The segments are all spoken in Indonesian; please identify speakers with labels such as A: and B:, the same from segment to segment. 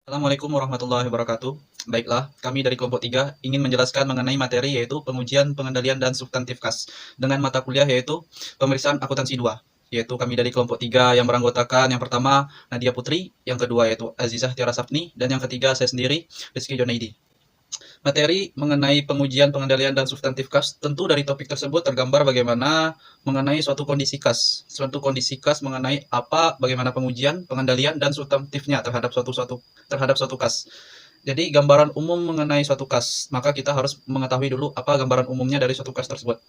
A: Assalamualaikum warahmatullahi wabarakatuh. Baiklah, kami dari kelompok 3 ingin menjelaskan mengenai materi yaitu pengujian, pengendalian, dan substantif kas dengan mata kuliah yaitu pemeriksaan akuntansi 2. Yaitu kami dari kelompok 3 yang beranggotakan yang pertama Nadia Putri, yang kedua yaitu Azizah Tiara Safni, dan yang ketiga saya sendiri, Rizky Jonaidi. Materi mengenai pengujian, pengendalian, dan substantif kas, tentu dari topik tersebut tergambar bagaimana mengenai suatu kondisi kas. Suatu kondisi kas mengenai apa, bagaimana pengujian, pengendalian, dan substantifnya terhadap suatu kas. Jadi gambaran umum mengenai suatu kas, maka kita harus mengetahui dulu apa gambaran umumnya dari suatu kas tersebut.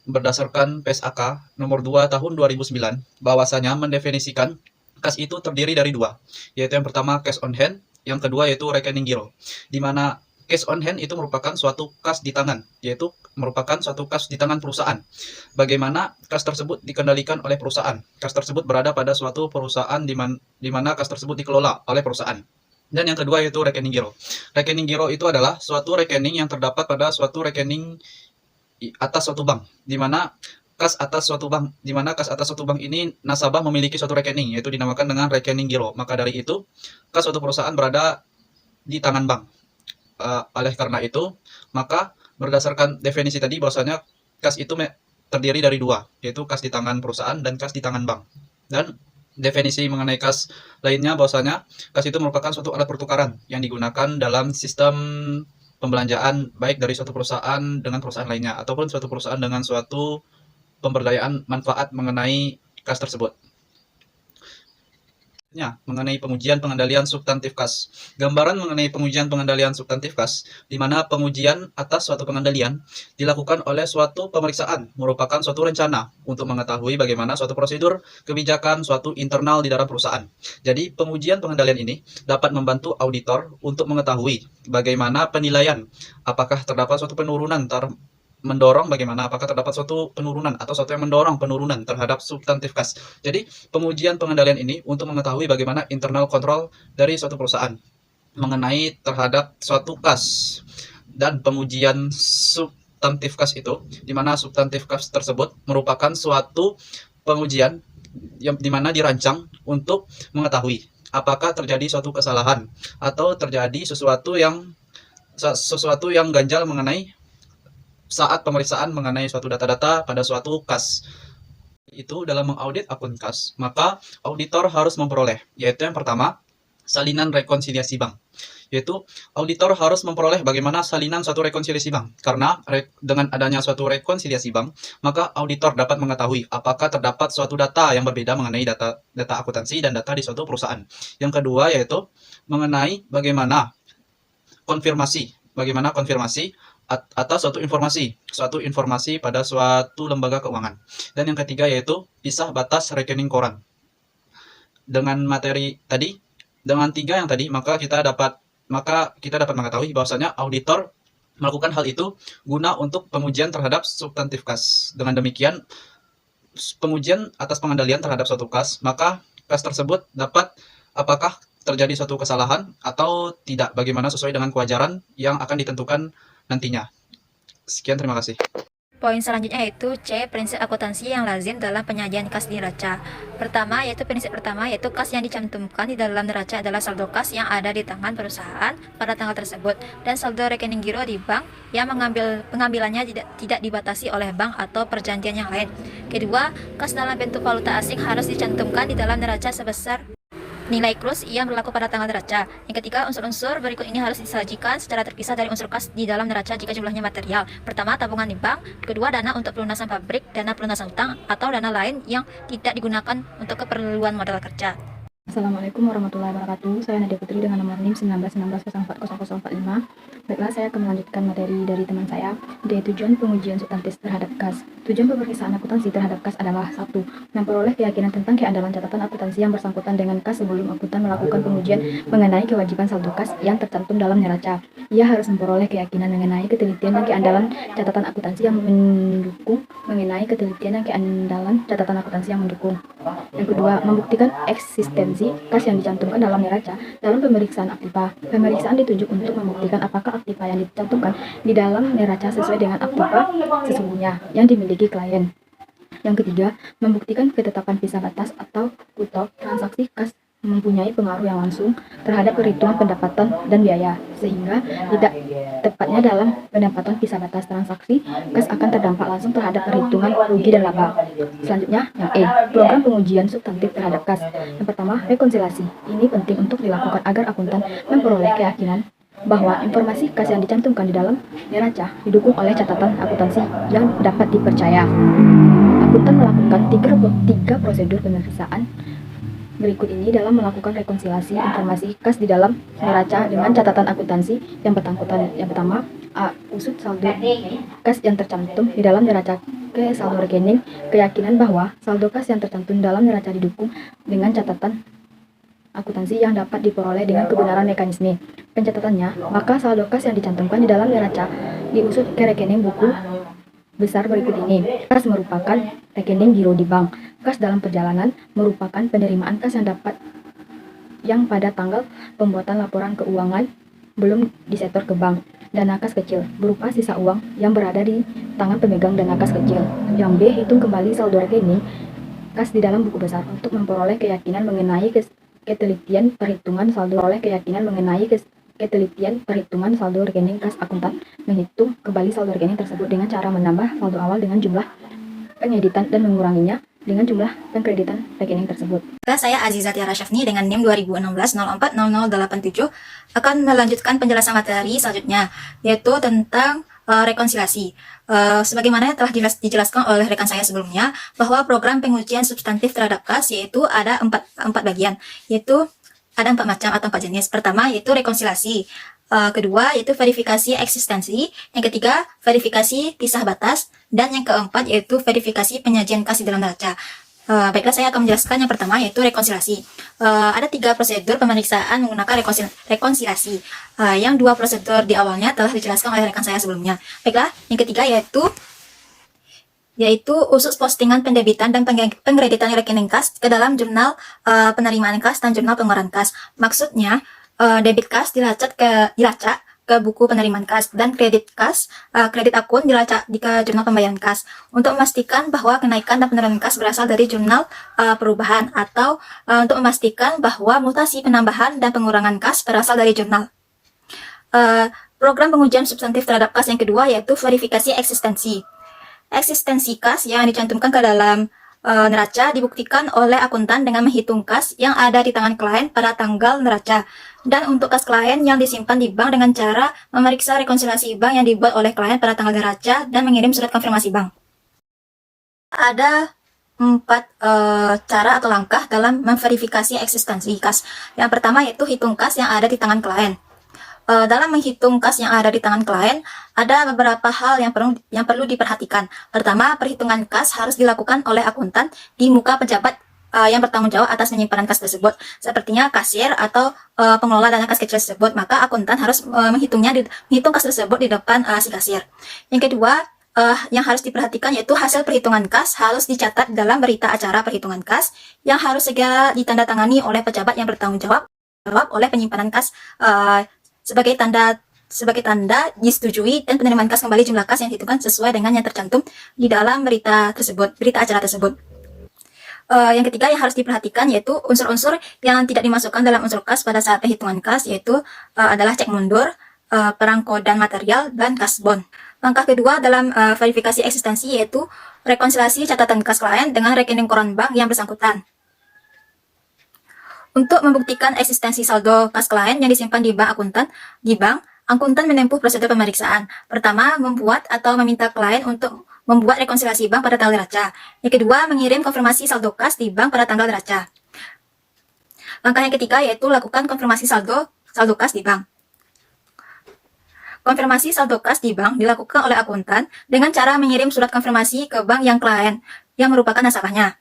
A: Berdasarkan PSAK nomor 2 tahun 2009, bahwasanya mendefinisikan kas itu terdiri dari dua, yaitu yang pertama cash on hand, yang kedua yaitu rekening giro, di mana cash on hand itu merupakan suatu kas di tangan, yaitu merupakan suatu kas di tangan perusahaan. Bagaimana kas tersebut dikendalikan oleh perusahaan? Kas tersebut berada pada suatu perusahaan di mana kas tersebut dikelola oleh perusahaan. Dan yang kedua yaitu rekening giro. Rekening giro itu adalah suatu rekening yang terdapat pada suatu rekening atas suatu bank, di mana kas atas suatu bank ini nasabah memiliki suatu rekening, yaitu dinamakan dengan rekening giro. Maka dari itu, kas suatu perusahaan berada di tangan bank. Oleh karena itu, maka berdasarkan definisi tadi bahwasanya kas itu terdiri dari dua, yaitu kas di tangan perusahaan dan kas di tangan bank. Dan definisi mengenai kas lainnya bahwasanya kas itu merupakan suatu alat pertukaran yang digunakan dalam sistem pembelanjaan baik dari suatu perusahaan dengan perusahaan lainnya ataupun suatu perusahaan dengan suatu pemberdayaan manfaat mengenai kas tersebut. Mengenai pengujian pengendalian substantif kas. Gambaran mengenai pengujian pengendalian substantif kas, di mana pengujian atas suatu pengendalian dilakukan oleh suatu pemeriksaan, merupakan suatu rencana untuk mengetahui bagaimana suatu prosedur kebijakan suatu internal di dalam perusahaan. Jadi pengujian pengendalian ini dapat membantu auditor untuk mengetahui bagaimana penilaian apakah terdapat suatu penurunan mendorong bagaimana apakah terdapat suatu penurunan atau suatu yang mendorong penurunan terhadap substantif kas. Jadi pengujian pengendalian ini untuk mengetahui bagaimana internal kontrol dari suatu perusahaan mengenai terhadap suatu kas. Dan pengujian substantif kas itu, di mana substantif kas tersebut merupakan suatu pengujian yang dimana dirancang untuk mengetahui apakah terjadi suatu kesalahan atau terjadi sesuatu yang ganjal mengenai saat pemeriksaan mengenai suatu data-data pada suatu kas. Itu dalam mengaudit akun kas, maka auditor harus memperoleh, yaitu yang pertama, salinan rekonsiliasi bank. Yaitu auditor harus memperoleh bagaimana salinan suatu rekonsiliasi bank. Karena dengan adanya suatu rekonsiliasi bank, maka auditor dapat mengetahui apakah terdapat suatu data yang berbeda mengenai data akuntansi dan data di suatu perusahaan. Yang kedua yaitu mengenai bagaimana konfirmasi atas suatu informasi pada suatu lembaga keuangan. Dan yang ketiga yaitu pisah batas rekening koran. Dengan materi tadi, dengan tiga yang tadi, maka kita dapat mengetahui bahwasanya auditor melakukan hal itu guna untuk pengujian terhadap substantif kas. Dengan demikian, pengujian atas pengendalian terhadap suatu kas, maka kas tersebut dapat apakah terjadi suatu kesalahan atau tidak, bagaimana sesuai dengan kewajaran yang akan ditentukan nantinya. Sekian, terima kasih.
B: Poin selanjutnya yaitu C. Prinsip akuntansi yang lazim dalam penyajian kas di neraca. Prinsip pertama yaitu kas yang dicantumkan di dalam neraca adalah saldo kas yang ada di tangan perusahaan pada tanggal tersebut dan saldo rekening giro di bank yang pengambilannya tidak dibatasi oleh bank atau perjanjian yang lain. Kedua, kas dalam bentuk valuta asing harus dicantumkan di dalam neraca sebesar nilai close yang berlaku pada tanggal neraca. Yang ketiga, unsur-unsur berikut ini harus disajikan secara terpisah dari unsur kas di dalam neraca jika jumlahnya material. Pertama, tabungan di bank. Kedua, dana untuk pelunasan pabrik, dana pelunasan utang, atau dana lain yang tidak digunakan untuk keperluan modal kerja.
C: Assalamualaikum warahmatullahi wabarakatuh. Saya Nadia Putri dengan nomor NIM 1919040045. Baiklah, saya akan melanjutkan materi dari teman saya, yaitu tujuan pengujian substantif terhadap kas. Tujuan pemeriksaan akuntansi terhadap kas adalah 1. Memperoleh keyakinan tentang keandalan catatan akuntansi yang bersangkutan dengan kas sebelum akuntan melakukan pengujian mengenai kewajiban saldo kas yang tercantum dalam neraca. Ia harus memperoleh keyakinan mengenai ketelitian dan keandalan catatan akuntansi yang mendukung Yang kedua, membuktikan eksistensi kas yang dicantumkan dalam neraca dalam pemeriksaan aktiva. Pemeriksaan ditunjuk untuk membuktikan apakah aktiva yang dicantumkan di dalam neraca sesuai dengan aktiva sesungguhnya yang dimiliki klien. Yang ketiga, membuktikan ketetapan pisah batas atau cut-off transaksi kas mempunyai pengaruh yang langsung terhadap perhitungan pendapatan dan biaya, sehingga tidak tepatnya dalam pendapatan pisah batas transaksi, kas akan terdampak langsung terhadap perhitungan rugi dan laba. Selanjutnya, yang E, program pengujian substantif terhadap kas. Yang pertama, rekonsiliasi. Ini penting untuk dilakukan agar akuntan memperoleh keyakinan bahwa informasi kas yang dicantumkan di dalam neraca didukung oleh catatan akuntansi yang dapat dipercaya. Akuntan melakukan tiga prosedur pemeriksaan berikut ini dalam melakukan rekonsiliasi informasi kas di dalam neraca dengan catatan akuntansi yang bersangkutan. Yang pertama, A. Usut saldo kas yang tercantum di dalam neraca ke saldo rekening, keyakinan bahwa saldo kas yang tercantum dalam neraca didukung dengan catatan akuntansi yang dapat diperoleh dengan kebenaran mekanisme pencatatannya, maka saldo kas yang dicantumkan di dalam neraca diusut ke rekening buku besar berikut ini. Kas merupakan rekening giro di bank. Kas dalam perjalanan merupakan penerimaan kas yang pada tanggal pembuatan laporan keuangan belum disetor ke bank. Dana kas kecil berupa sisa uang yang berada di tangan pemegang dana kas kecil. Yang B, hitung kembali saldo rekening kas di dalam buku besar untuk memperoleh keyakinan mengenai ketelitian perhitungan saldo perhitungan saldo rekening kas. Akuntan menghitung kembali saldo rekening tersebut dengan cara menambah saldo awal dengan jumlah pengeditan dan menguranginya dengan jumlah pengkreditan rekening tersebut.
B: Saya Aziza Tiara Syafni dengan NIM 2016-040087 akan melanjutkan penjelasan materi selanjutnya, yaitu tentang rekonsiliasi. Sebagaimana telah dijelaskan oleh rekan saya sebelumnya, bahwa program pengujian substantif terhadap kas yaitu ada empat bagian, yaitu ada 4 macam atau 4 jenis. Pertama yaitu rekonsiliasi, kedua yaitu verifikasi eksistensi, yang ketiga verifikasi pisah batas, dan yang keempat yaitu verifikasi penyajian kas di dalam neraca. Baiklah, saya akan menjelaskan yang pertama yaitu rekonsiliasi. Ada 3 prosedur pemeriksaan menggunakan rekonsiliasi. Yang 2 prosedur di awalnya telah dijelaskan oleh rekan saya sebelumnya. Baiklah, yang ketiga yaitu usus postingan pendebitan dan pengkreditan rekening kas ke dalam jurnal penerimaan kas dan jurnal pengeluaran kas. Maksudnya, debit kas dilacak ke buku penerimaan kas, dan kredit akun dilacak ke jurnal pembayaran kas, untuk memastikan bahwa kenaikan dan penurunan kas berasal dari jurnal perubahan, atau untuk memastikan bahwa mutasi penambahan dan pengurangan kas berasal dari jurnal. Program pengujian substantif terhadap kas yang kedua yaitu verifikasi eksistensi. Eksistensi kas yang dicantumkan ke dalam neraca dibuktikan oleh akuntan dengan menghitung kas yang ada di tangan klien pada tanggal neraca, dan untuk kas klien yang disimpan di bank dengan cara memeriksa rekonsiliasi bank yang dibuat oleh klien pada tanggal neraca dan mengirim surat konfirmasi bank. Ada 4 cara atau langkah dalam memverifikasi eksistensi kas. Yang pertama yaitu hitung kas yang ada di tangan klien. Dalam menghitung kas yang ada di tangan klien, ada beberapa hal yang perlu diperhatikan. Pertama, perhitungan kas harus dilakukan oleh akuntan di muka pejabat yang bertanggung jawab atas penyimpanan kas tersebut, sepertinya kasir atau pengelola dana kas kecil tersebut. Maka akuntan harus menghitung kas tersebut di depan si kasir. Yang kedua, yang harus diperhatikan yaitu hasil perhitungan kas harus dicatat dalam berita acara perhitungan kas yang harus segera ditandatangani oleh pejabat yang bertanggung jawab oleh penyimpanan kas sebagai tanda disetujui, dan penerimaan kas kembali jumlah kas yang dihitungkan sesuai dengan yang tercantum di dalam berita acara tersebut. Yang ketiga yang harus diperhatikan yaitu unsur-unsur yang tidak dimasukkan dalam unsur kas pada saat perhitungan kas, yaitu adalah cek mundur, perangko dan material, dan kasbon. Langkah kedua dalam verifikasi eksistensi yaitu rekonsiliasi catatan kas klien dengan rekening koran bank yang bersangkutan. Untuk membuktikan eksistensi saldo kas klien yang disimpan di bank akuntan menempuh prosedur pemeriksaan. Pertama, membuat atau meminta klien untuk membuat rekonsiliasi bank pada tanggal neraca. Yang kedua, mengirim konfirmasi saldo kas di bank pada tanggal neraca. Langkah yang ketiga yaitu lakukan konfirmasi saldo kas di bank. Konfirmasi saldo kas di bank dilakukan oleh akuntan dengan cara mengirim surat konfirmasi ke bank yang klien yang merupakan nasabahnya.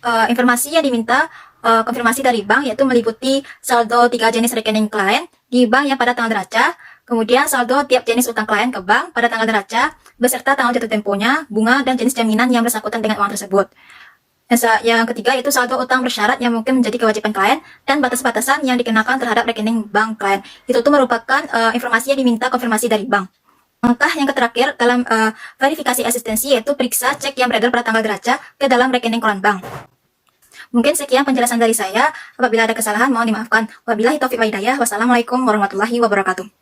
B: Informasi yang diminta konfirmasi dari bank yaitu meliputi saldo 3 jenis rekening klien di bank yang pada tanggal neraca, kemudian saldo tiap jenis utang klien ke bank pada tanggal neraca, beserta tanggal jatuh temponya, bunga, dan jenis jaminan yang bersangkutan dengan uang tersebut. Yang ketiga yaitu saldo utang bersyarat yang mungkin menjadi kewajiban klien, dan batas-batasan yang dikenakan terhadap rekening bank klien. Itu merupakan informasi yang diminta konfirmasi dari bank. Langkah yang terakhir dalam verifikasi eksistensi yaitu periksa cek yang beredar pada tanggal neraca ke dalam rekening koran bank. Mungkin sekian penjelasan dari saya. Apabila ada kesalahan, mohon dimaafkan. Wabillahi taufiq wal hidayah. Wassalamualaikum warahmatullahi wabarakatuh.